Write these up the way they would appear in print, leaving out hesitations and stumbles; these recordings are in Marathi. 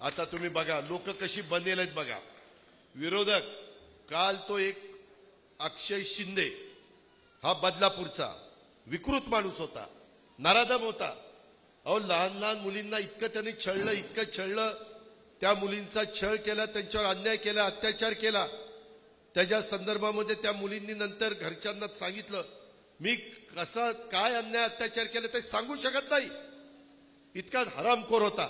आता तुम्ही बघा लोक कशी बनेल आहेत बघा। विरोधक काल तो एक अक्षय शिंदे हा बदलापूरचा विकृत माणूस होता, नराधम होता। अहो लहान लहान मुलींना इतकं त्यांनी छळलं, इतकं छळलं, त्या मुलींचा छळ केला, त्यांच्यावर अन्याय केला, अत्याचार केला। त्याच्या संदर्भामध्ये त्या मुलींनी नंतर घरच्यांना सांगितलं, मी कसा काय अन्याय अत्याचार केला ते सांगू शकत नाही, इतका हरामखोर होता।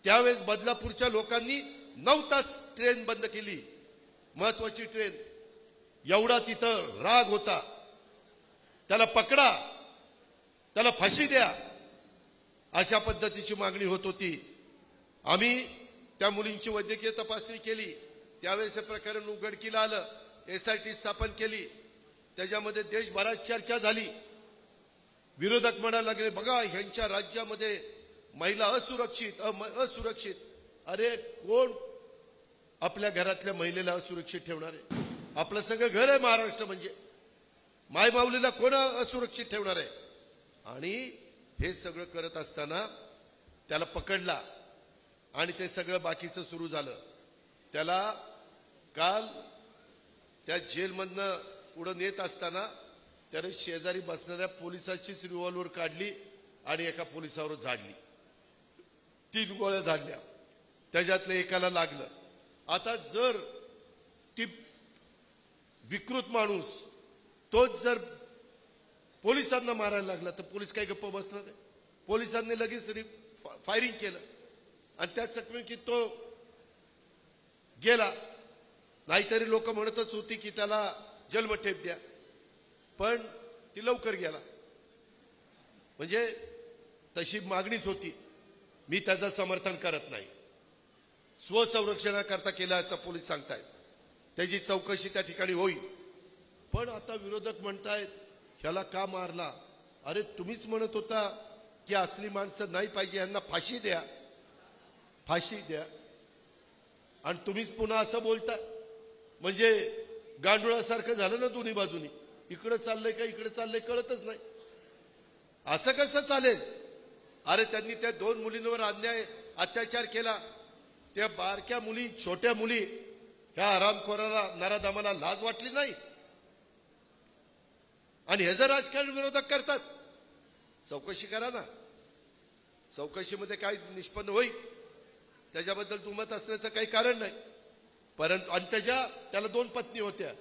त्यावेळेस बदलापूरच्या लोकांनी 9 तास ट्रेन बंद केली, महत्वाची ट्रेन। एवढा तिथं राग होता, त्याला पकडा, त्याला फाशी द्या, अशा पद्धतीची मागणी होत होती। आम्ही त्या मुलींची वैद्यकीय तपासणी केली, त्यावेळेस हे प्रकरण उघडकीला आलं, SIT स्थापन केली, त्याच्यामध्ये देशभरात चर्चा झाली। विरोधक म्हणायला लागले, बघा ह्यांच्या राज्यामध्ये महिला असुरक्षित। अरे कोण आपल्या घरातल्या महिलेला असुरक्षित ठेवणार आहे? आपलं सगळं घर आहे महाराष्ट्र, म्हणजे माय माऊलीला कोण असुरक्षित ठेवणार आहे? आणि हे सगळं करत असताना त्याला पकडला आणि ते सगळं बाकीचं सुरू झालं। त्याला काल त्या जेलमधनं पुढे नेत असताना त्याने शेजारी बसणाऱ्या पोलिसाचीच रिव्हॉल्वर काढली आणि एका पोलिसावर झाडली, 3 गोळ्या झाडल्या, त्याच्यातले एकाला लागलं। आता जर ती विकृत माणूस तोच जर पोलिसांना मारायला लागला तर पोलीस काय गप्प बसणार आहे? पोलिसांनी लगेच फायरिंग केलं आणि त्या चकमकीत तो गेला। नाहीतरी लोक म्हणतच होती की त्याला जन्मठेप द्या, पण ती लवकर गेला, म्हणजे तशी मागणीच होती। मी त्याचं समर्थन करत नाही, स्वसंरक्षणाकरता केला असं पोलीस सांगतायत, त्याची चौकशी त्या ठिकाणी होईल। पण आता विरोधक म्हणतायत ह्याला का मारला? अरे तुम्हीच म्हणत होता की असली माणसं नाही पाहिजे, यांना फाशी द्या, फाशी द्या, आणि तुम्हीच पुन्हा असं बोलता, म्हणजे गांडुळासारखं झालं ना दोन्ही बाजूनी, इकडे चाललंय का इकडे चाललंय कळतच नाही। असं कसं चालेल? अरे त्यांनी त्या 2 मुलींवर अन्याय अत्याचार केला, त्या बारक्या मुली, छोट्या मुली, ह्या हरामखोराला नराधमाला लाज वाटली नाही? आणि हे जर राजकारण विरोधक करतात, चौकशी करा ना, चौकशीमध्ये काय निष्पन्न होईल त्याच्याबद्दल दुमत असण्याचं काही कारण नाही। परंतु आणि त्याला 2 पत्नी होत्या,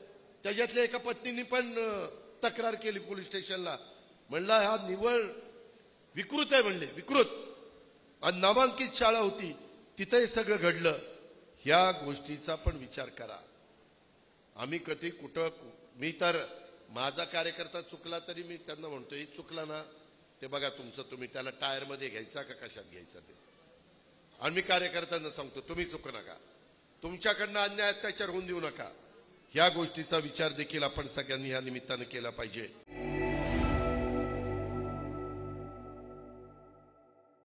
त्याच्यातल्या एका पत्नीने पण तक्रार केली पोलीस स्टेशनला, म्हणला हा निव्वळ विकृत आहे, म्हणले विकृत, आणि नामांकित शाळा होती तिथे सगळं घडलं। ह्या गोष्टीचा पण विचार करा। आम्ही कधी कुठं, मी तर माझा कार्यकर्ता चुकला तरी मी त्यांना म्हणतो, हे चुकला ना ते बघा तुमचं, तुम्ही त्याला टायरमध्ये घ्यायचा का कशात घ्यायचा ते। आणि मी कार्यकर्त्यांना सांगतो, तुम्ही चुकू नका, तुमच्याकडनं अन्याय अत्याचार होऊन देऊ नका। ह्या गोष्टीचा विचार देखील आपण सगळ्यांनी या निमित्तानं केला पाहिजे।